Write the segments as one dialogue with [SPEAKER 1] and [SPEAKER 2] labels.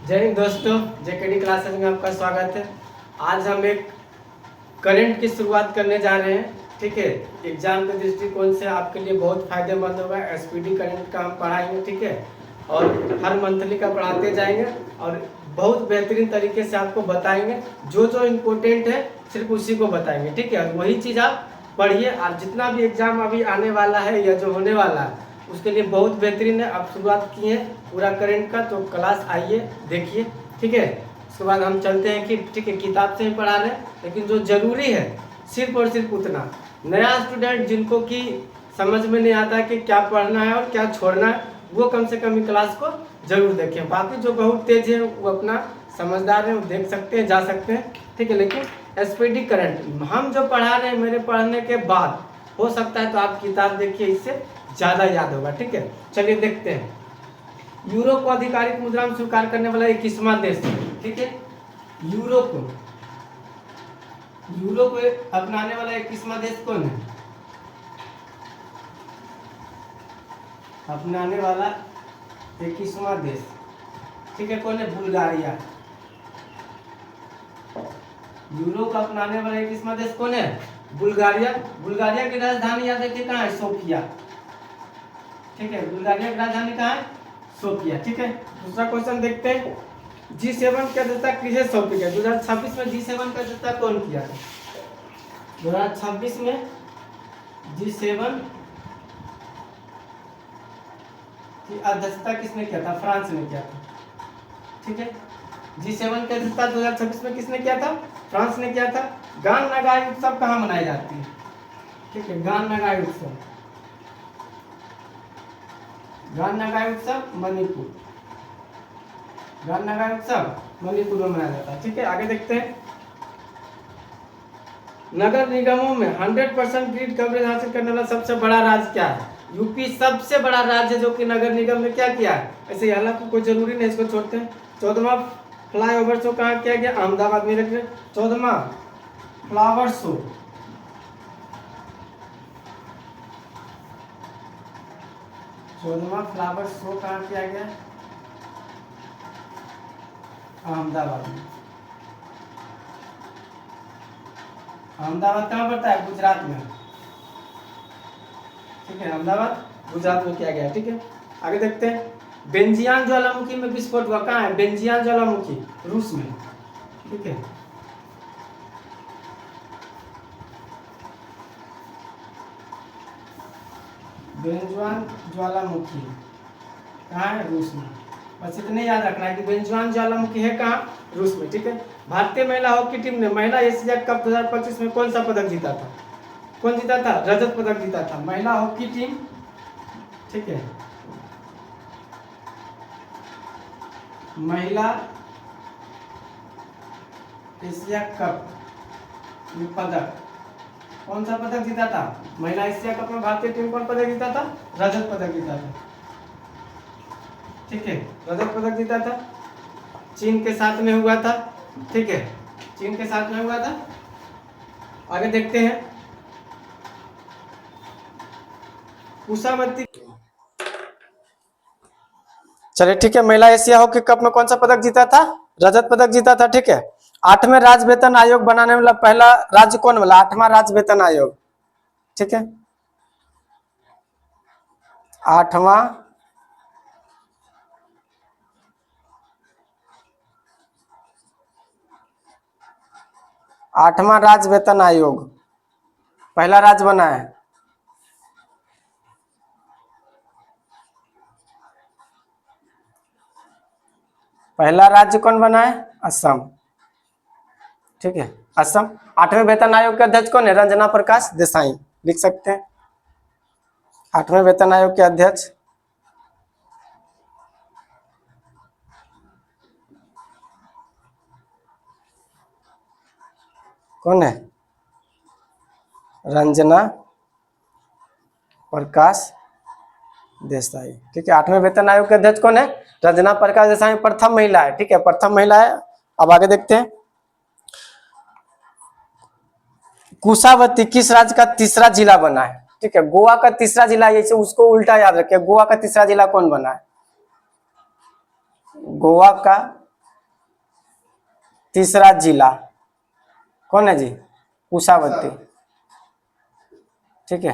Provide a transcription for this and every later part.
[SPEAKER 1] जय हिंद दोस्तों, JKD classes में आपका स्वागत है। आज हम एक करंट की शुरुआत करने जा रहे हैं। ठीक है, एग्जाम के दृष्टिकोण से आपके लिए बहुत फायदेमंद होगा। एसपीडी करंट का हम पढ़ाएंगे, ठीक है, और हर मंथली का पढ़ाते जाएंगे और बहुत बेहतरीन तरीके से आपको बताएंगे। जो जो इम्पोर्टेंट है सिर्फ उसी को बताएंगे, ठीक है। वही चीज़ आप पढ़िए और जितना भी एग्जाम अभी आने वाला है या जो होने वाला है उसके लिए बहुत बेहतरीन है। आप शुरुआत किए पूरा करंट का, तो क्लास आइए देखिए, ठीक है। उसके बाद हम चलते हैं कि ठीक है किताब से ही पढ़ा रहे हैं, लेकिन जो ज़रूरी है सिर्फ और सिर्फ उतना। नया स्टूडेंट जिनको कि समझ में नहीं आता कि क्या पढ़ना है और क्या छोड़ना है, वो कम से कम क्लास को जरूर देखें। बाकी जो बहुत तेज है वो अपना समझदार है, वो देख सकते हैं, जा सकते हैं, ठीक है। लेकिन एसपीडी करंट हम जो पढ़ा रहे हैं, मेरे पढ़ने के बाद हो सकता है तो आप किताब देखिए, इससे ज़्यादा याद होगा, ठीक है। चलिए देखते हैं। यूरो को आधिकारिक मुद्रा में स्वीकार करने वाला 21वां देश, ठीक है। यूरो को अपनाने वाला 21वां देश कौन है? अपनाने वाला 21वां देश, ठीक है, कौन है? बुल्गारिया। यूरो को अपनाने वाला 21वां देश कौन है? बुल्गारिया। बुल्गारिया की राजधानी याद रखिए कहाँ है? सोफिया, ठीक है। बुल्गारिया की राजधानी कहाँ है? सोफिया, ठीक है। दूसरा क्वेश्चन देखते हैं। G7 की अध्यक्षता किसे सौंपी गई? 2026 में G7 का अध्यक्षता कौन किया था? 2026 में G7 की अध्यक्षता किसने किया था? फ्रांस ने किया था, ठीक है। G7 की अध्यक्षता 2026 में किसने किया था? फ्रांस ने किया था। गान नगाई उत्सव कहाँ मनाई जाती है? ठीक है, गान नगाई उत्सव मणिपुर। गान नगाई उत्सव मणिपुर में मनाया जाता है, ठीक है। आगे देखते हैं। नगर निगमों में 100% ग्रिड कवरेज हासिल करने वाला सबसे बड़ा राज्य क्या है? यूपी सबसे बड़ा राज्य जो कि नगर निगम ने क्या किया है। ऐसे हालांकि कोई जरूरी नहीं, इसको छोड़ते हैं। 14वां फ्लाईओवर शो कहाँ किया गया? अहमदाबाद में। रख रहे 14वां फ्लावर शो कहाँ किया गया? अहमदाबाद में। अहमदाबाद कहाँ पड़ता है? गुजरात में, ठीक है। अहमदाबाद गुजरात में किया गया, ठीक है। आगे देखते हैं। बेंजियान ज्वालामुखी में विस्फोट हुआ, कहाँ है? बेंजियान ज्वालामुखी रूस में, ठीक है। बेंजुआन ज्वालामुखी कहाँ है? रूस में। बस इतने याद रखना है कि बेंजुआन ज्वालामुखी है कहाँ? रूस में, ठीक है। भारतीय महिला हॉकी टीम ने महिला एशिया कप 2025 में कौन सा पदक जीता था? कौन जीता था? रजत पदक जीता था महिला हॉकी टीम, ठीक है। महिला एशिया कप में पदक, कौन सा पदक जीता था? महिला एशिया कप में भारतीय टीम कौन पदक जीता था? रजत पदक जीता था, ठीक है। रजत पदक जीता था, चीन के साथ में हुआ था, ठीक है। चीन के साथ में हुआ था। आगे देखते हैं। कुशावती, चलिए ठीक है। महिला एशिया हॉकी कप में कौन सा पदक जीता था? रजत पदक जीता था, ठीक है। 8वें राज्य वेतन आयोग बनाने वाला पहला राज्य कौन वाला? 8वां राज्य वेतन आयोग, ठीक है। 8वां राज्य वेतन आयोग पहला राज्य बना है। पहला राज्य कौन बना है? असम, ठीक है। असम। 8वें वेतन आयोग के अध्यक्ष कौन है? रंजना प्रकाश देसाई, लिख सकते हैं। 8वें वेतन आयोग के अध्यक्ष कौन है? रंजना प्रकाश देसाई, ठीक है। 8वें वेतन आयोग के अध्यक्ष कौन है? रंजना प्रकाश देसाई प्रथम महिला है, ठीक है, प्रथम महिला है। अब आगे देखते हैं। कुशावती किस राज्य का तीसरा जिला बना है? ठीक है, गोवा का तीसरा जिला, जैसे उसको उल्टा याद रखिए। गोवा का तीसरा जिला कौन बना है? गोवा का तीसरा जिला कौन है जी? कुशावती। ठीक है,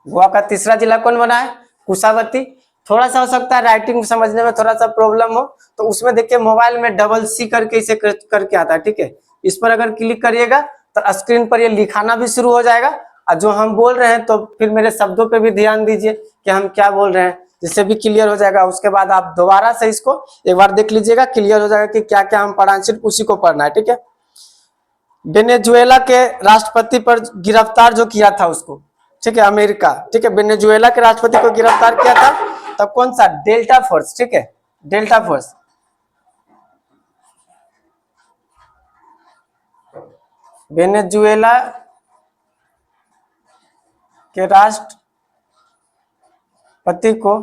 [SPEAKER 1] गोवा का तीसरा जिला कौन बना है? कुशावती। थोड़ा सा हो सकता है राइटिंग समझने में थोड़ा सा प्रॉब्लम हो, तो उसमें देखिए मोबाइल में डबल सी करके इसे करके आता है। ठीक है, इस पर अगर क्लिक करिएगा तो स्क्रीन पर ये लिखाना भी शुरू हो जाएगा, और जो हम बोल रहे हैं तो फिर मेरे शब्दों पे भी ध्यान दीजिए कि हम क्या बोल रहे हैं, जिससे भी क्लियर हो जाएगा। उसके बाद आप दोबारा से इसको एक बार देख लीजिएगा, क्लियर हो जाएगा कि क्या क्या हम पढ़ा, सिर्फ उसी को पढ़ना है। ठीक है, वेनेजुएला के राष्ट्रपति पर गिरफ्तार जो किया था उसको, ठीक है, अमेरिका। ठीक है, वेनेजुएला के राष्ट्रपति को गिरफ्तार किया था, तब कौन सा? Delta force. ठीक है, डेल्टा फोर्स। वेनेजुएला के राष्ट्रपति को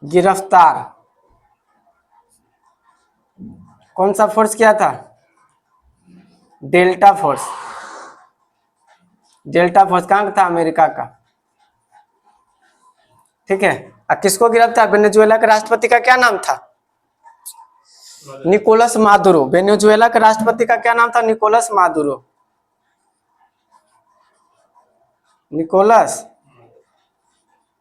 [SPEAKER 1] गिरफ्तार कौन सा फोर्स किया था? Delta force. डेल्टा फोर्स कहाँ का था? अमेरिका का। ठीक है, और किसको गिरफ्तार? वेनेजुएला के राष्ट्रपति का क्या नाम था? Nicolas Maduro. वेनेजुएला के राष्ट्रपति का क्या नाम था? Nicolas Maduro. Nicolas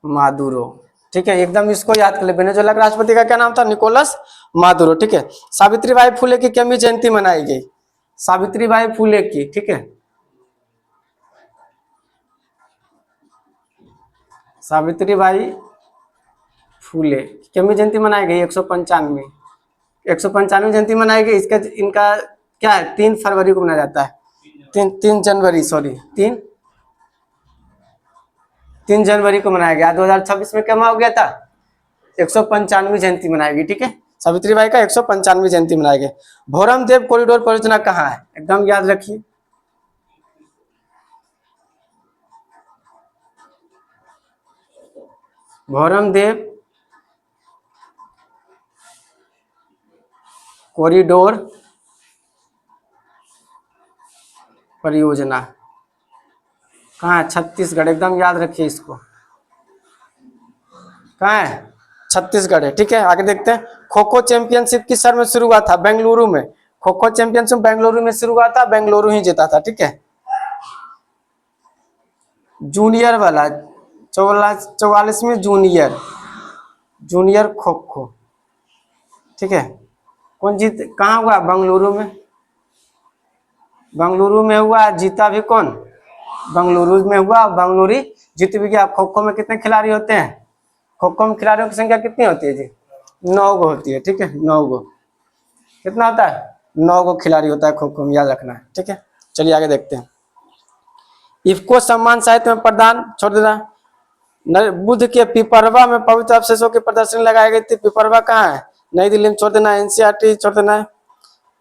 [SPEAKER 1] Maduro. ठीक है, एकदम इसको याद कर ले। वेनेजुएला के राष्ट्रपति का क्या नाम था? Nicolas Maduro. ठीक है, सावित्रीबाई फुले की कितवीं जयंती मनाई गई? सावित्रीबाई फुले की। ठीक है, सावित्रीबाई फुले कितवीं जयंती मनाई गई? 195। 195 जयंती मनाई गई। इसका इनका क्या है? 3 फरवरी को मनाया जाता है। 3 जनवरी, सॉरी, 3 जनवरी को मनाया गया। 2026 में क्या हो गया था? 195 जयंती मनाई गई। ठीक है, सावित्रीबाई का 195 जयंती मनाई गई। भोरम देव कॉरिडोर परियोजना कहाँ है? एकदम याद रखिए। भोरम देव कॉरिडोर परियोजना कहाँ है? छत्तीसगढ़। एकदम याद रखिए इसको। कहाँ है? छत्तीसगढ़ है। ठीक है, आगे देखते हैं। खो खो चैंपियनशिप किस शहर में शुरू हुआ था? बेंगलुरु में। खो खो चैंपियनशिप बेंगलुरु में शुरू हुआ था, बेंगलुरु ही जीता था। ठीक है, जूनियर वाला 44वीं जूनियर खो खो। ठीक है, कौन जीत, कहाँ हुआ? बेंगलुरु में। बेंगलुरु में हुआ, जीता भी कौन? बेंगलुरु में हुआ, बेंगलुरु जीत भी गया। खो खो में कितने खिलाड़ी होते हैं? खो खो में खिलाड़ियों की संख्या कितनी होती है जी? 9 गो होती है। ठीक है, 9 गो। कितना होता है? 9 गो खिलाड़ी होता है खो खो में, याद रखना है। ठीक है, चलिए आगे देखते हैं। इफ्को सम्मान साहित्य में प्रदान, छोड़ देना। बुद्ध के पिपरवा में पवित्र अवशेषों की प्रदर्शनी लगाई गई थी। पिपरवा कहाँ है? नई दिल्ली में, छोड़ देना। एनसीईआरटी छोड़ देना है।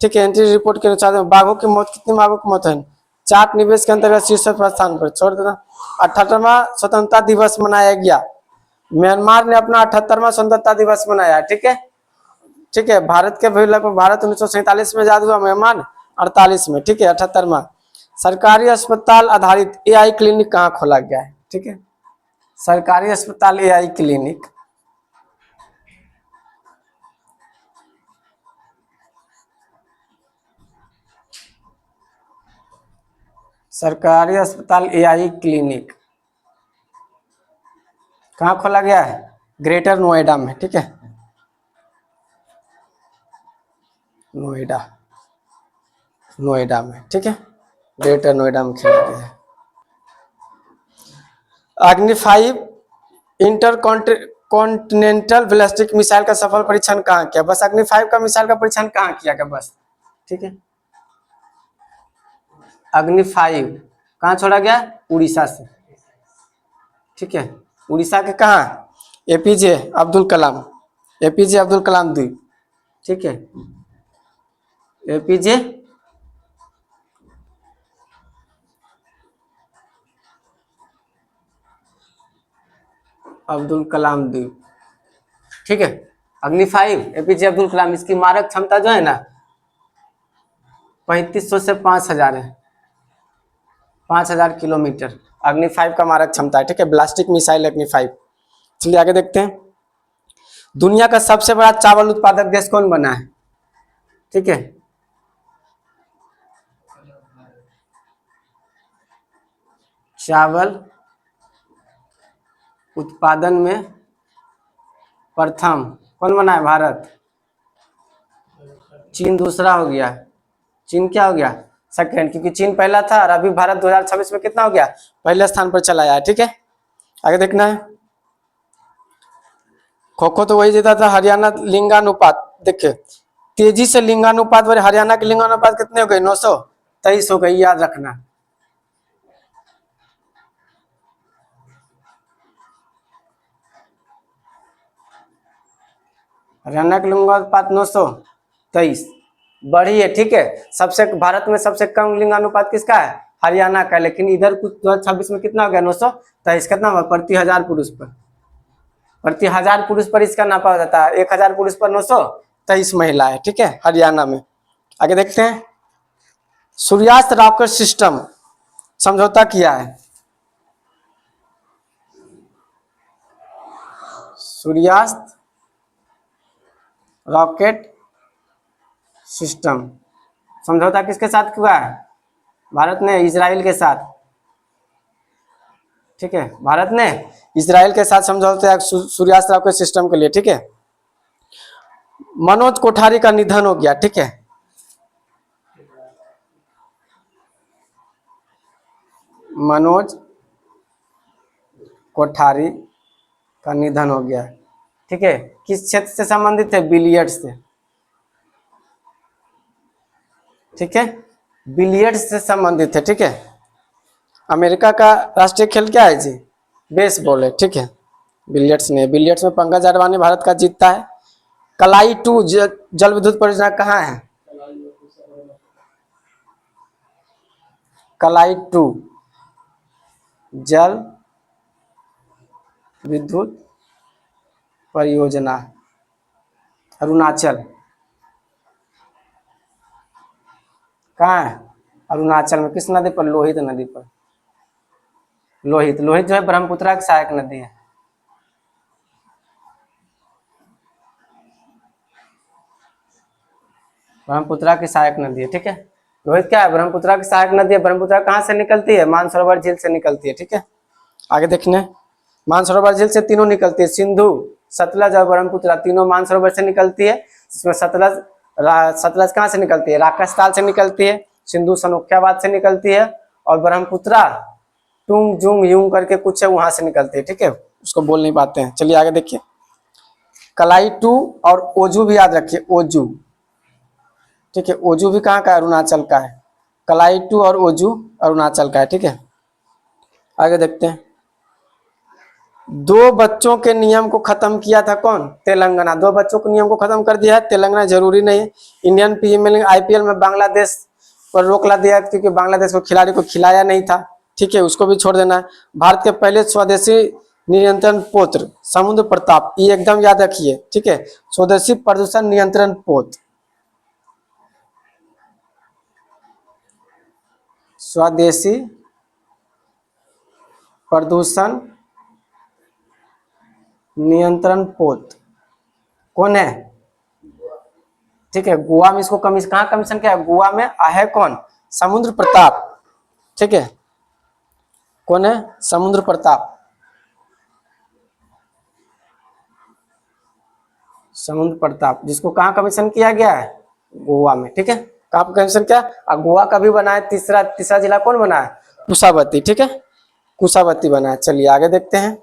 [SPEAKER 1] ठीक है, एंट्री रिपोर्ट के अनुसार बाघों की मौत, कितनी बाघों की मौत है? 4 निवेश के अंतर्गत शीर्ष स्थान पर, छोड़ देना। 78वां स्वतंत्रता दिवस मनाया गया। म्यांमार ने अपना 78वां स्वतंत्रता दिवस मनाया। ठीक है, ठीक है, भारत के भी लगभग, भारत 1947 में आजाद हुआ, म्यांमार 48 में। ठीक है, 78वां। सरकारी अस्पताल आधारित एआई क्लिनिक कहाँ खोला गया है? ठीक है, सरकारी अस्पताल एआई क्लिनिक सरकारी अस्पताल एआई क्लिनिक कहाँ खोला गया है? ग्रेटर नोएडा में। ठीक है, नोएडा में। ठीक है, ग्रेटर नोएडा में खोला गया है। अग्नि 5 इंटर कॉन्टिनेंटल बैलिस्टिक मिसाइल का सफल परीक्षण कहाँ किया? बस अग्नि 5 का मिसाइल का परीक्षण कहाँ किया गया? बस। ठीक है, अग्नि 5 कहाँ छोड़ा गया? उड़ीसा से। ठीक है, उड़ीसा के कहाँ? एपीजे अब्दुल कलाम, एपीजे अब्दुल कलाम द्वीप। ठीक है, एपीजे अब्दुल कलाम द्वीप। ठीक है, अग्नि 5 एपीजे अब्दुल कलाम, इसकी मारक क्षमता जो है ना 3500 से 5000 है। 5000 किलोमीटर अग्नि 5 का मारक क्षमता है। ठीक है, ब्लास्टिक मिसाइल अग्नि 5। चलिए आगे देखते हैं। दुनिया का सबसे बड़ा चावल उत्पादक देश कौन बना है? ठीक है, चावल उत्पादन में प्रथम कौन बना है? भारत। चीन दूसरा हो गया। चीन क्या हो गया? सेकंड, क्योंकि चीन पहला था और अभी भारत 2026 में कितना हो गया? पहले स्थान पर चला आया। ठीक है, आगे देखना है। खो खो तो वही जीता था, हरियाणा लिंगानुपात देखिए, तेजी से लिंगानुपात बढ़े। हरियाणा के लिंगानुपात कितने हो गए? 923 हो गई, याद रखना। हरियाणा के लिंगानुपात 923 बढ़ी है। ठीक है, सबसे भारत में सबसे कम लिंगानुपात किसका है? हरियाणा का। लेकिन इधर कुछ 2026 में कितना हो गया? 923। कितना हुआ? प्रति 1000 पुरुष पर, प्रति 1000 पुरुष पर इसका नापा जाता है। 1000 पुरुष पर 923 महिला है। ठीक है, हरियाणा में। आगे देखते हैं। सूर्यास्त रॉकेट सिस्टम समझौता किया है। सूर्यास्त रॉकेट सिस्टम समझौता किसके साथ हुआ है? भारत ने इजराइल के साथ। ठीक है, भारत ने इजराइल के साथ समझौता सूर्यास्त रॉकेट सिस्टम के लिए। ठीक है, मनोज कोठारी का निधन हो गया। ठीक है, मनोज कोठारी का निधन हो गया। ठीक है, किस क्षेत्र से संबंधित है? बिलियर्ड्स से। ठीक है, बिलियर्ड्स से संबंधित है। ठीक है, अमेरिका का राष्ट्रीय खेल क्या है जी? बेसबॉल है। ठीक है, बिलियर्ड्स नहीं है। बिलियर्ड्स में पंकज अडवाणी भारत का जीतता है। कलाई 2 जल विद्युत परियोजना कहाँ है? कलाई 2 जल विद्युत परियोजना अरुणाचल। कहाँ है? अरुणाचल में। किस नदी पर? लोहित नदी पर। लोहित, लोहित जो है ब्रह्मपुत्र की सहायक नदी है। ब्रह्मपुत्र की सहायक नदी है। ठीक है, लोहित क्या है? ब्रह्मपुत्र की सहायक नदी है। ब्रह्मपुत्र कहाँ से निकलती है? मानसरोवर झील से निकलती है। ठीक है, आगे देखने। मानसरोवर झील से तीनों निकलती है, सिंधु, सतलज और ब्रह्मपुत्र, तीनों मानसरोवर से निकलती है। इसमें सतलज, सतलज कहाँ से निकलती है? राकसताल से निकलती है। सिंधु सनोख्याबाद से निकलती है। और ब्रह्मपुत्र टूंग जूंग यूं करके कुछ है, वहां से निकलती है। ठीक है, उसको बोल नहीं पाते हैं। चलिए आगे देखिए। कलाई 2 और ओजू भी याद रखिए, ओजू। ठीक है, ओजू भी कहाँ का? अरुणाचल का है। कलाई 2 और ओजू अरुणाचल का है। ठीक है, आगे देखते हैं। 2 बच्चों के नियम को खत्म किया था कौन? तेलंगाना। 2 बच्चों के नियम को खत्म कर दिया है तेलंगाना। जरूरी नहीं है। इंडियन प्रीमियर आईपीएल में बांग्लादेश पर रोक ला दिया, क्योंकि बांग्लादेश को खिलाड़ी को खिलाया नहीं था। ठीक है, उसको भी छोड़ देना है। भारत के पहले स्वदेशी नियंत्रण पोत समुद्र प्रताप, ये एकदम याद रखिए। ठीक है, स्वदेशी प्रदूषण नियंत्रण पोत, स्वदेशी प्रदूषण नियंत्रण पोत कौन है? ठीक है, गोवा में इसको कमीशन, कहाँ कमीशन किया है? गोवा में है कौन? समुद्र प्रताप। ठीक है, कौन है? समुद्र प्रताप। समुद्र प्रताप, जिसको कहाँ कमीशन किया गया है? गोवा में। ठीक है, कहाँ कमीशन किया? और गोवा का भी बना है। तीसरा जिला कौन बना है? कुशावती। ठीक है, कुशावती बना है। चलिए आगे देखते हैं।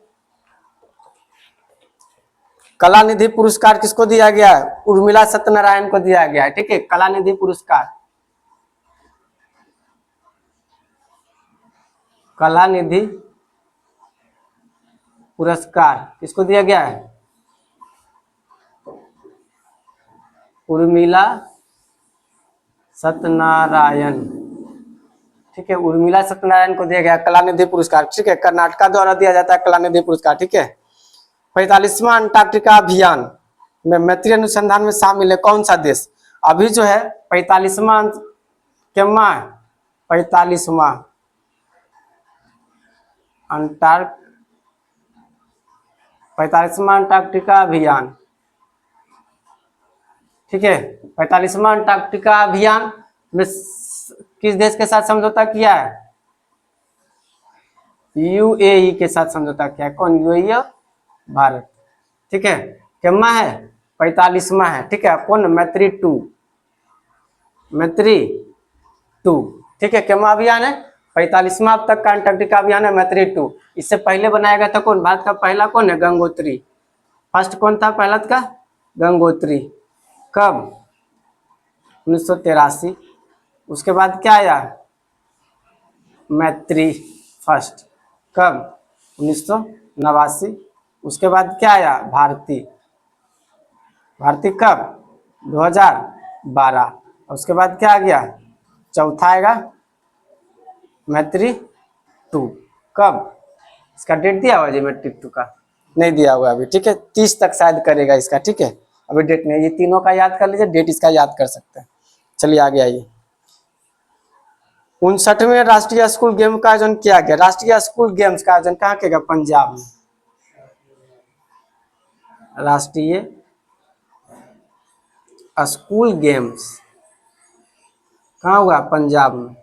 [SPEAKER 1] कला निधि पुरस्कार किसको दिया गया है? उर्मिला सत्यनारायण को दिया गया है। ठीक है, कला निधि पुरस्कार, कला निधि पुरस्कार किसको दिया गया है? उर्मिला सत्यनारायण। ठीक है, उर्मिला सत्यनारायण को दिया गया कला निधि पुरस्कार। ठीक है, कर्नाटका द्वारा दिया जाता है कला निधि पुरस्कार। ठीक है, 45वां अंटार्कटिका अभियान में मैत्री अनुसंधान में शामिल है कौन सा देश? अभी जो है 45वां 45वां अंटार्क 45वां अंटार्कटिका अभियान ठीक है। 45वां अंटार्कटिका अभियान में किस देश के साथ समझौता किया है? यूएई के साथ समझौता किया है। कौन? यूएई और भारत। ठीक है। कितना है? 45वां है। ठीक है। कौन? मैत्री टू, मैत्री टू। ठीक है। कितना अभियान है? 45वां अब तक का अंटार्कटिका अभियान है मैत्री टू। इससे पहले बनाया गया था कौन? भारत का पहला कौन है? गंगोत्री। फर्स्ट कौन था भारत का? गंगोत्री। कब? 1983। उसके बाद क्या आया? मैत्री फर्स्ट। कब? 1989। उसके बाद क्या आया? भारती। भारती कब? 2012। उसके बाद क्या आ गया? चौथा आएगा मैत्री टू। कब? इसका डेट दिया हुआ है मैत्री टू का? नहीं दिया हुआ अभी। ठीक है। 30 तक शायद करेगा इसका। ठीक है। अभी डेट नहीं। ये तीनों का याद कर लीजिए, डेट इसका याद कर सकते हैं। चलिए आगे आइए। 59वें राष्ट्रीय स्कूल गेम का आयोजन किया गया। राष्ट्रीय स्कूल गेम्स का आयोजन कहाँ किया गया? पंजाब में। राष्ट्रीय स्कूल गेम्स कहाँ हुआ? पंजाब में।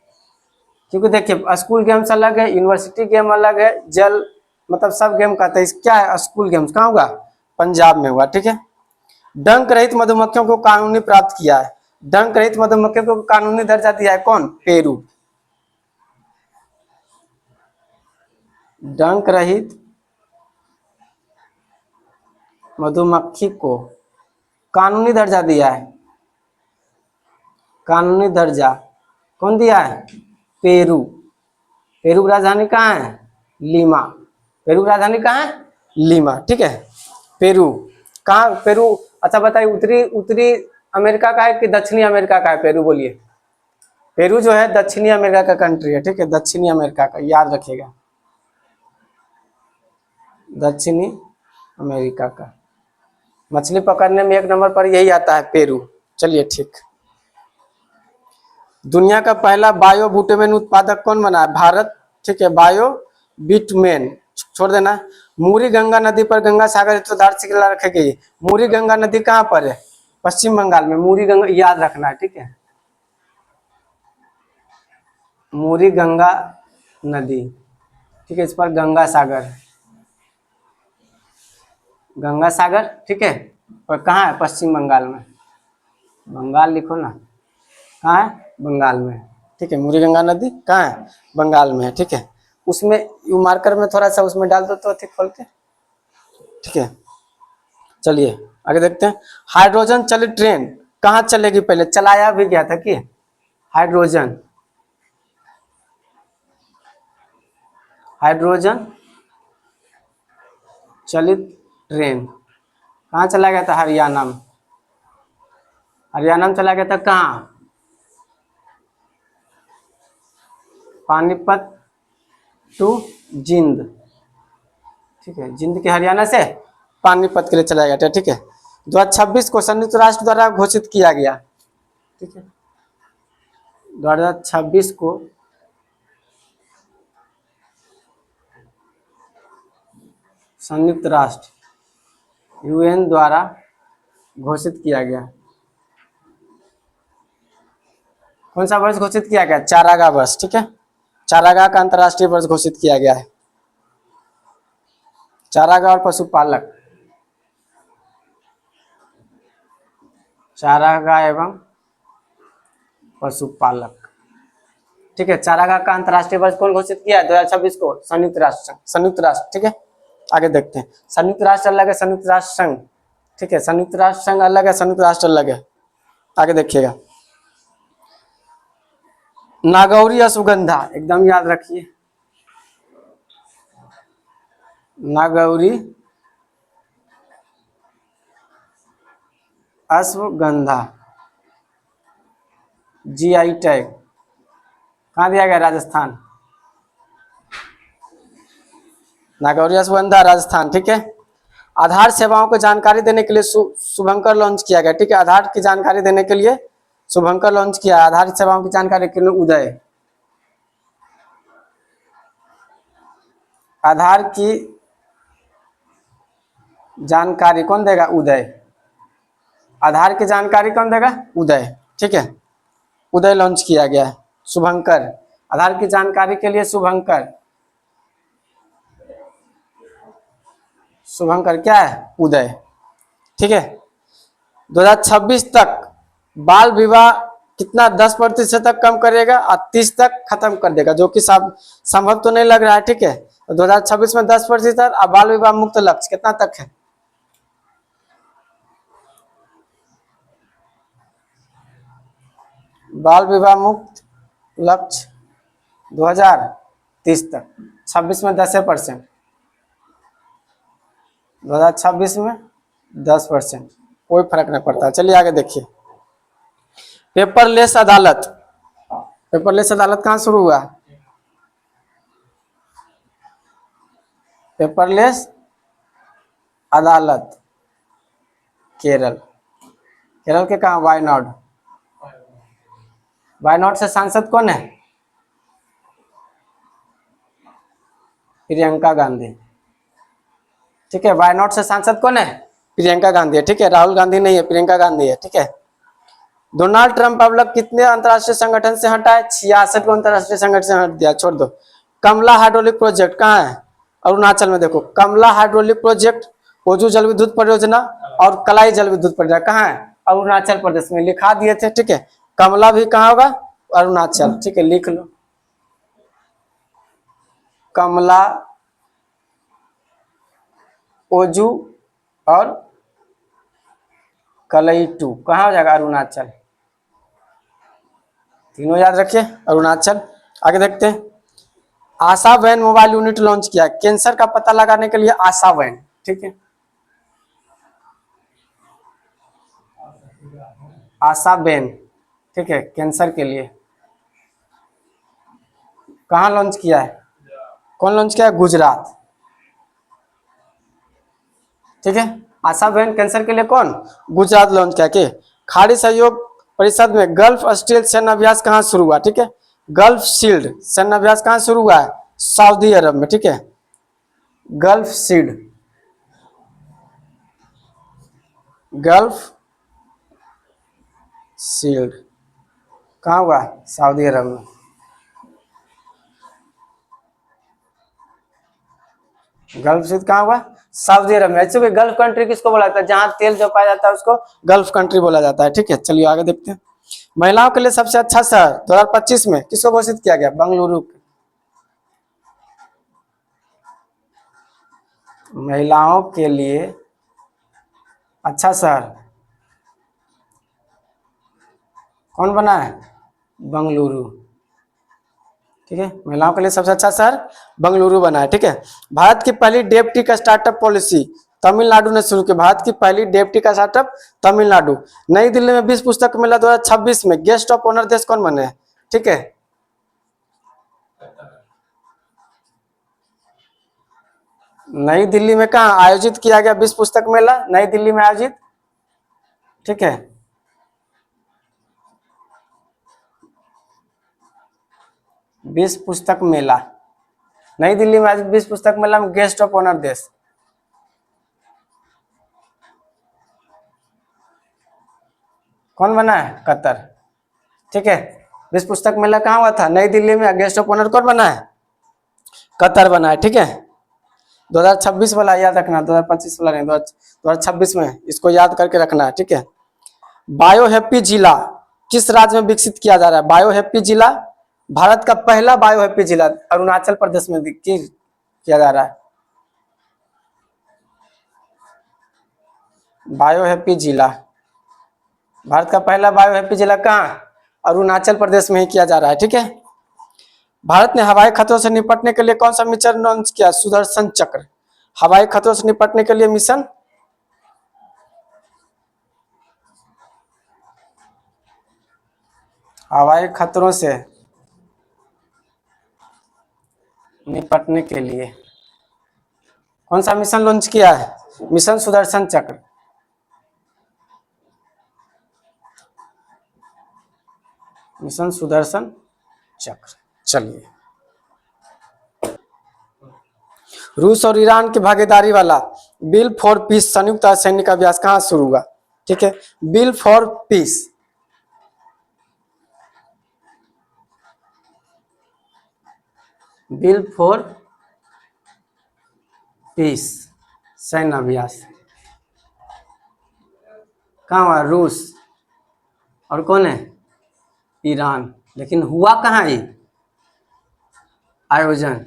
[SPEAKER 1] क्योंकि देखिए स्कूल गेम्स अलग है, यूनिवर्सिटी गेम अलग है, जल मतलब सब गेम का था। क्या है? स्कूल गेम्स कहाँ हुआ? पंजाब में हुआ। ठीक है। डंक रहित मधुमक्खियों को कानूनी प्राप्त किया है। डंक रहित मधुमक्खियों को कानूनी दर्जा दिया है कौन? पेरू। डंक रहित मधुमक्खी को कानूनी दर्जा दिया है। कानूनी दर्जा कौन दिया है? पेरू। पेरू की राजधानी कहाँ है? लीमा। पेरू की राजधानी कहाँ है? लीमा। ठीक है। पेरू कहाँ? पेरू। अच्छा बताइए, उत्तरी उत्तरी अमेरिका का है कि दक्षिणी अमेरिका का है पेरू? बोलिए। पेरू जो है दक्षिणी अमेरिका का कंट्री है। ठीक है। दक्षिणी अमेरिका का, याद रखिएगा। दक्षिणी अमेरिका का। मछली पकड़ने में 1 नंबर पर यही आता है, पेरू। चलिए ठीक। दुनिया का पहला बायो बुटेमेन उत्पादक कौन बना है? भारत। ठीक है। बायो बिटमेन छोड़ देना। मूरी गंगा नदी पर गंगा सागर हितोधार श्रृंखला रखी गई। मूरी गंगा नदी कहाँ पर है? पश्चिम बंगाल में। मूरी गंगा याद रखना है। ठीक है। मूरी गंगा नदी। ठीक है। इस पर गंगा सागर, गंगा सागर। ठीक है। और कहाँ है? पश्चिम बंगाल में। बंगाल लिखो ना। कहाँ है? बंगाल में। ठीक है। मूरी गंगा नदी कहाँ है? बंगाल में है। ठीक है। उसमें यू मार्कर में थोड़ा सा उसमें डाल दो तो खोल के। ठीक है। चलिए आगे देखते हैं। हाइड्रोजन चलित ट्रेन कहाँ चलेगी? पहले चलाया भी गया था कि हाइड्रोजन, हाइड्रोजन चलित ट्रेन कहाँ चला गया था? हरियाणा में। हरियाणा में चला गया था। कहाँ? पानीपत टू जिंद। ठीक है। जिंद के हरियाणा से पानीपत के लिए चला गया था। ठीक है। 2026 को संयुक्त राष्ट्र द्वारा घोषित किया गया। ठीक है। 2026 को संयुक्त राष्ट्र यूएन द्वारा घोषित किया गया। कौन सा वर्ष घोषित किया गया? चारागाह वर्ष। ठीक है। चारागाह का अंतर्राष्ट्रीय वर्ष घोषित किया गया है। चारागाह और पशुपालक, चारागाह एवं पशुपालक। ठीक है। चारागाह का अंतर्राष्ट्रीय वर्ष कौन घोषित किया है? 2026 को संयुक्त राष्ट्र। संयुक्त राष्ट्र। ठीक है। आगे देखते हैं। संयुक्त राष्ट्र अलग है, संयुक्त राष्ट्र संघ। ठीक है। संयुक्त राष्ट्र संघ अलग है, संयुक्त राष्ट्र अलग है। आगे देखिएगा। नागौरी अश्वगंधा एकदम याद रखिए। नागौरी अश्वगंधा जीआई टैग कहाँ दिया गया? राजस्थान। नागौरी अश्वगंधा राजस्थान। ठीक है। आधार सेवाओं को जानकारी देने के लिए शुभंकर लॉन्च किया गया। ठीक है। आधार की जानकारी देने के लिए शुभंकर लॉन्च किया। आधार सेवाओं की जानकारी के लिए उदय। आधार की जानकारी कौन देगा? उदय। आधार की जानकारी कौन देगा? उदय। ठीक है, उदय लॉन्च किया गया है। शुभंकर, आधार की जानकारी के लिए शुभंकर, शुभंकर क्या है? उदय। ठीक है, 2026 तक बाल विवाह कितना 10% तक कम करेगा और 30 तक खत्म कर देगा, जो कि संभव तो नहीं लग रहा है। ठीक है, तो 2026 में 10% और बाल विवाह मुक्त लक्ष्य कितना तक है? बाल विवाह मुक्त लक्ष्य 2030 तक, 26 में 10%, 2026 में 10%, कोई फर्क नहीं पड़ता। चलिए आगे देखिए, पेपरलेस अदालत, पेपरलेस अदालत कहाँ शुरू हुआ? पेपरलेस अदालत केरल, केरल के कहाँ? वायनाड। वायनाड से सांसद कौन है? प्रियंका गांधी। ठीक है, वायनाड से सांसद कौन है? प्रियंका गांधी है। ठीक है, राहुल गांधी नहीं है, प्रियंका गांधी है। ठीक है, डोनाल्ड ट्रंप अब लग कितने अंतर्राष्ट्रीय संगठन से हटा है? 66 को अंतर्राष्ट्रीय संगठन से हट दिया, छोड़ दो। कमला हाइड्रोलिक प्रोजेक्ट कहाँ है? अरुणाचल में। देखो, कमला हाइड्रोलिक प्रोजेक्ट, ओजू जल विद्युत परियोजना और कलाई जल विद्युत परियोजना कहाँ है? अरुणाचल प्रदेश में, लिखा दिए थे। ठीक है, कमला भी कहाँ होगा? अरुणाचल। ठीक है, लिख लो, कमला, ओजू और कलई टू कहाँ हो जाएगा? अरुणाचल। तीनों याद रखिए, अरुणाचल। आगे देखते हैं, आशा वैन मोबाइल यूनिट लॉन्च किया, कैंसर का पता लगाने के लिए आशा वैन। ठीक है, आशा वैन। ठीक है, कैंसर के लिए। कहाँ लॉन्च किया है? कौन लॉन्च किया है? गुजरात। ठीक है, आशा वैन कैंसर के लिए कौन? गुजरात लॉन्च किया। के खाड़ी सहयोग परिषद में गल्फ स्टील सैन्य अभ्यास कहाँ शुरू हुआ? ठीक है, गल्फ शील्ड सैन्य अभ्यास कहाँ शुरू हुआ है? सऊदी अरब में। ठीक है, गल्फ शील्ड, गल्फ शील्ड कहाँ हुआ? सऊदी अरब में। गल्फ शील्ड कहाँ हुआ? सऊदी अरब में। ऐसे गल्फ कंट्री किसको बोला जाता है? जहाँ तेल जो पाया जाता है उसको गल्फ कंट्री बोला जाता है। ठीक है, चलिए आगे देखते हैं, महिलाओं के लिए सबसे अच्छा शहर 2025 में किसको घोषित किया गया? बंगलुरु। महिलाओं के लिए अच्छा शहर कौन बना है? बंगलुरु। ठीक है, महिलाओं के लिए सबसे अच्छा शहर बंगलुरु बना है। ठीक है, भारत की पहली डेप्टी का स्टार्टअप पॉलिसी तमिलनाडु ने शुरू की। भारत की पहली डेप्टी का स्टार्टअप तमिलनाडु। नई दिल्ली में विश्व पुस्तक मेला 2026 में गेस्ट ऑफ ऑनर देश कौन बने हैं? ठीक है, नई दिल्ली में कहाँ आयोजित किया गया विश्व पुस्तक मेला? नई दिल्ली में आयोजित। ठीक है, विश्व पुस्तक मेला नई दिल्ली में आयोजित विश्व पुस्तक मेला में गेस्ट ऑफ ऑनर देश कौन बना है? कतर। ठीक है, विश्व पुस्तक मेला कहाँ हुआ था? नई दिल्ली में। गेस्ट ऑफ ऑनर कौन बना है? कतर बना है। ठीक है, 2026 वाला याद रखना, 2025 वाला नहीं, 2026 में इसको याद करके रखना है। ठीक है, बायो हैप्पी जिला किस राज्य में विकसित किया जा रहा है? बायो हैप्पी जिला, भारत का पहला बायो हैप्पी जिला अरुणाचल प्रदेश में किया जा रहा है। बायो हैप्पी जिला, भारत का पहला बायो हैप्पी जिला कहाँ? अरुणाचल प्रदेश में ही किया जा रहा है। ठीक है, भारत ने हवाई खतरों से निपटने के लिए कौन सा मिशन लॉन्च किया? सुदर्शन चक्र। हवाई खतरों से निपटने के लिए मिशन हवाई खतरों से निपटने के लिए कौन सा मिशन लॉन्च किया है? मिशन सुदर्शन चक्र। मिशन सुदर्शन चक्र। चलिए, रूस और ईरान की भागीदारी वाला बिल फॉर पीस संयुक्त सैनिक अभ्यास कहाँ शुरू हुआ? ठीक है। Bill for piece, bill for piece, सैन्य अभ्यास कहाँ हुआ? रूस। और कौन है? ईरान। लेकिन हुआ कहाँ ये आयोजन?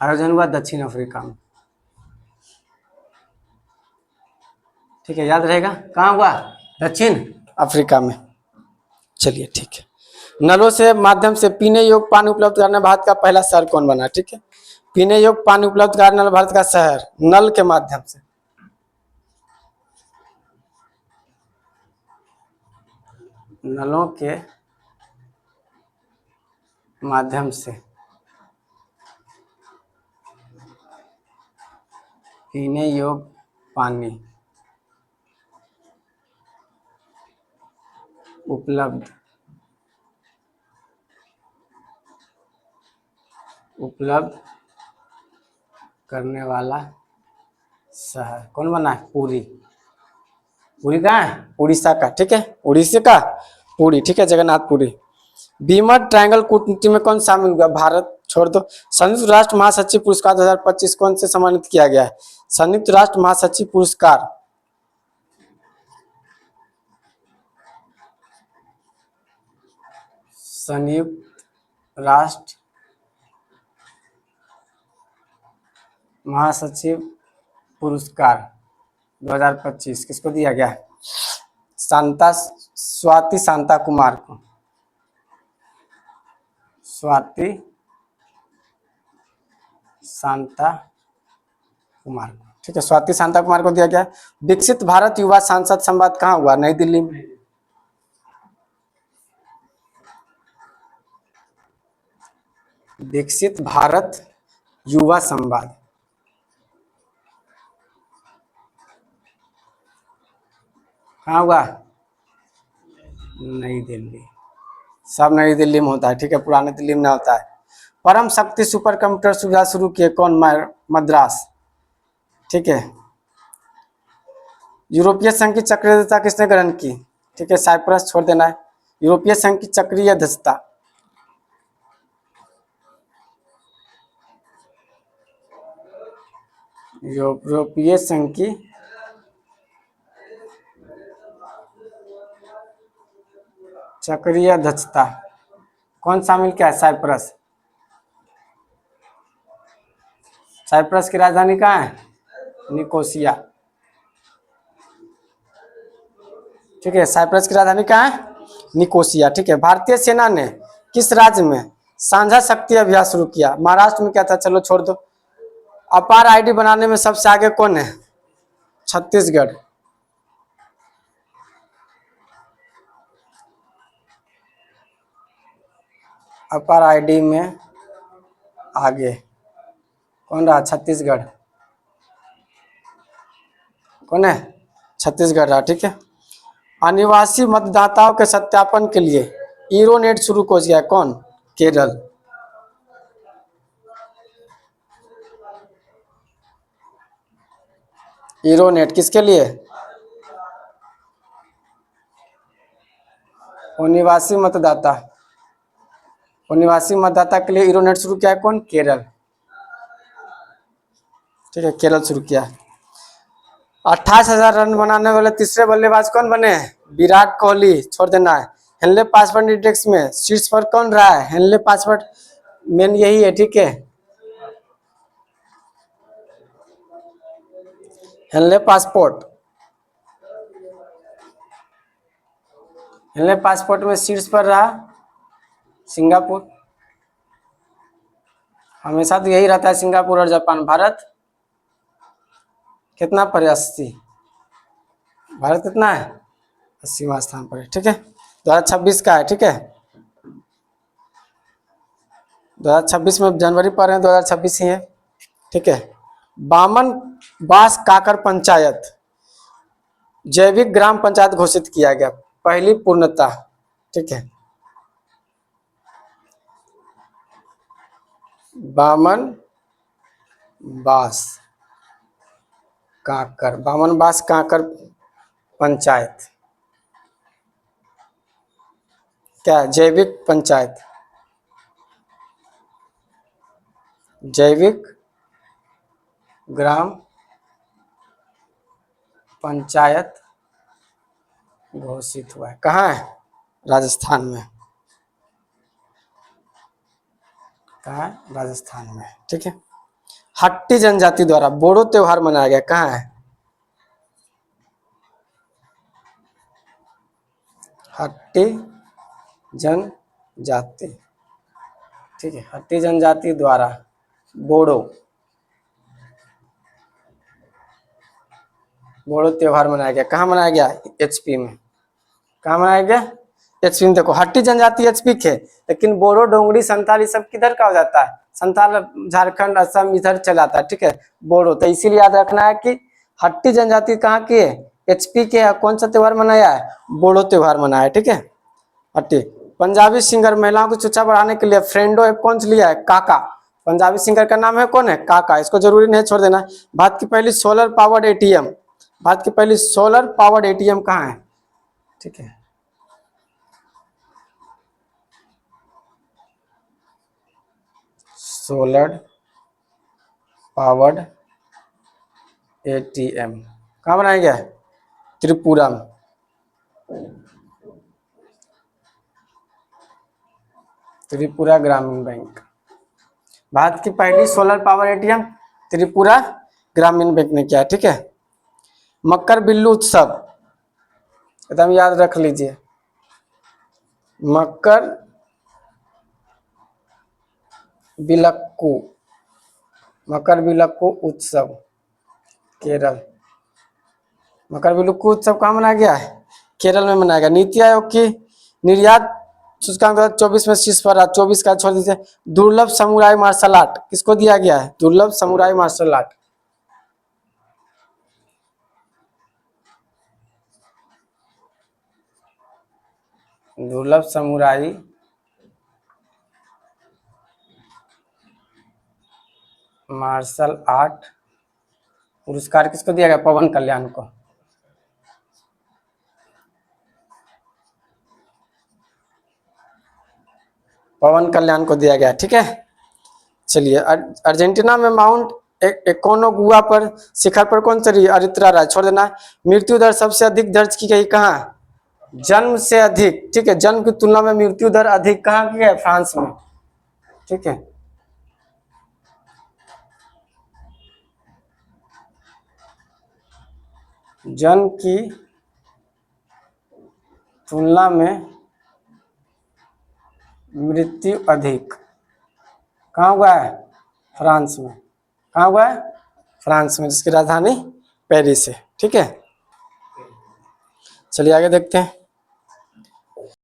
[SPEAKER 1] आयोजन हुआ दक्षिण अफ्रीका में। ठीक है, याद रहेगा कहाँ हुआ? दक्षिण अफ्रीका में। चलिए ठीक है। नलों से माध्यम से पीने योग्य पानी उपलब्ध कराने भारत का पहला शहर कौन बना? ठीक है, पीने योग्य पानी उपलब्ध कराने वाला भारत का शहर नल के माध्यम से, नलों के माध्यम से पीने योग्य पानी उपलब्ध करने वाला शहर कौन बना है? पुरी। पुरी कहाँ है? उड़ीसा का। ठीक है, उड़ीसा का पुरी। ठीक है, जगन्नाथपुरी। बीमर ट्रायंगल कूटनीति में कौन शामिल हुआ? भारत छोड़ दो। संयुक्त राष्ट्र महासचिव पुरस्कार 2025 कौन से सम्मानित किया गया है? संयुक्त राष्ट्र महासचिव पुरस्कार, संयुक्त राष्ट्र महासचिव पुरस्कार 2025 किसको दिया गया? स्वाति शांता कुमार को। स्वाति शांता कुमार को। ठीक है, स्वाति शांता कुमार को दिया गया। विकसित भारत युवा सांसद संवाद कहाँ हुआ? नई दिल्ली में। विकसित भारत युवा संवाद कहाँ हुआ? नई दिल्ली। सब नई दिल्ली में होता है। ठीक है, पुराने दिल्ली में ना होता है। परम शक्ति सुपर कंप्यूटर सुविधा शुरू किए कौन? मद्रास। ठीक है। यूरोपीय संघ की चक्रीय अध्यक्षता किसने ग्रहण की? ठीक है, साइप्रस छोड़ देना है। यूरोपीय संघ की चक्रीय अध्यक्षता, यूरोपीय संघ की चक्रीय अध्यक्षता कौन शामिल किया है? साइप्रस। साइप्रस की राजधानी कहाँ है? निकोसिया। ठीक है, साइप्रस की राजधानी कहाँ है? निकोसिया। ठीक है। भारतीय सेना ने किस राज्य में साझा शक्ति अभियान शुरू किया? महाराष्ट्र में क्या था? चलो छोड़ दो। अपार आईडी बनाने में सबसे आगे कौन है? छत्तीसगढ़। अपार आईडी में आगे कौन रहा? छत्तीसगढ़। कौन है? छत्तीसगढ़ रहा। ठीक है। अनिवासी मतदाताओं के सत्यापन के लिए ईरोनेट शुरू हो गया। कौन? केरल। ईरोनेट किसके लिए? अनिवासी मतदाता के लिए ईरोनेट शुरू किया है कौन? केरल। ठीक है, केरल शुरू किया। 28,000 रन बनाने वाले तीसरे बल्लेबाज कौन बने? विराट कोहली। छोड़ देना है। हेनले पासवर्ड इंडेक्स में शीर्ष पर कौन रहा है? हेनले पासवर्ड मेन यही है। ठीक है, हेनले पासपोर्ट में शीर्ष पर रहा सिंगापुर। हमेशा तो यही रहता है, सिंगापुर और जापान। भारत कितना पर है? 80। भारत कितना है? 80वां स्थान पर है। ठीक है, 2026 का है। ठीक है, 2026 में जनवरी पर है, 2026 ही है। ठीक है। बामन बास काकर पंचायत जैविक ग्राम पंचायत घोषित किया गया, पहली पूर्णता। ठीक है, बामन बास काकर, बामनबास काकर पंचायत, क्या जैविक पंचायत, जैविक ग्राम पंचायत घोषित हुआ है। कहाँ है? राजस्थान में। कहाँ है? राजस्थान में। ठीक है। हट्टी जनजाति द्वारा बोड़ो त्योहार मनाया गया, कहाँ है? हट्टी जनजाति, ठीक है, हट्टी जनजाति द्वारा बोड़ो त्योहार मनाया गया। कहाँ मनाया गया? एचपी में। कहाँ मनाया गया? एचपी में। देखो हट्टी जनजाति एचपी के, लेकिन बोड़ो डोंगरी संताल ये सब किधर का हो जाता है? संताल झारखंड असम इधर चला जाता है। ठीक है, बोड़ो, तो इसीलिए याद रखना है कि हट्टी जनजाति कहाँ की है? एचपी के है। कौन सा त्योहार मनाया है? बोड़ो त्योहार मनाया है। ठीक है, हट्टी। पंजाबी सिंगर महिलाओं की शिक्षा बढ़ाने के लिए फ्रेंडो ऐप कौन सा लिया है? काका। पंजाबी सिंगर का नाम है कौन है? काका। इसको जरूरी नहीं छोड़ देना। भारत की पहली सोलर पावर्ड एटीएम, भारत की पहली सोलर पावर्ड एटीएम कहाँ है? ठीक है, सोलर पावर्ड एटीएम कहाँ बनाया गया है? त्रिपुरा में। त्रिपुरा ग्रामीण बैंक। भारत की पहली सोलर पावर एटीएम त्रिपुरा ग्रामीण बैंक ने किया। ठीक है। मकर बिल्लू उत्सव एकदम याद रख लीजिए, मकर बिलक्कू, मकर बिलक्कू उत्सव केरल। मकर बिलक्कू उत्सव कहाँ मनाया गया है? केरल में मनाया गया। नीति आयोग की निर्यात सूचकांक 24 में शीर्ष पर, 24 का छोड़ दीजिए। दुर्लभ समुराई मार्शल आर्ट किसको दिया गया है? दुर्लभ समुराई मार्शल आर्ट, दुर्लभ समुराई मार्शल आर्ट पुरस्कार किसको दिया गया? पवन कल्याण को। पवन कल्याण को दिया गया। ठीक है, चलिए। अर्जेंटीना में माउंट एकोनोगुआ पर शिखर पर कौन सी अरित्रा राय, छोड़ देना। मृत्यु दर सबसे अधिक दर्ज की गई कहाँ? जन्म से अधिक। ठीक है, जन्म की तुलना में मृत्यु दर अधिक कहाँ की है? फ्रांस में। ठीक है, जन्म की तुलना में मृत्यु अधिक कहाँ हुआ है? फ्रांस में। कहाँ हुआ है? फ्रांस में, जिसकी राजधानी पेरिस है। ठीक है, चलिए आगे देखते हैं।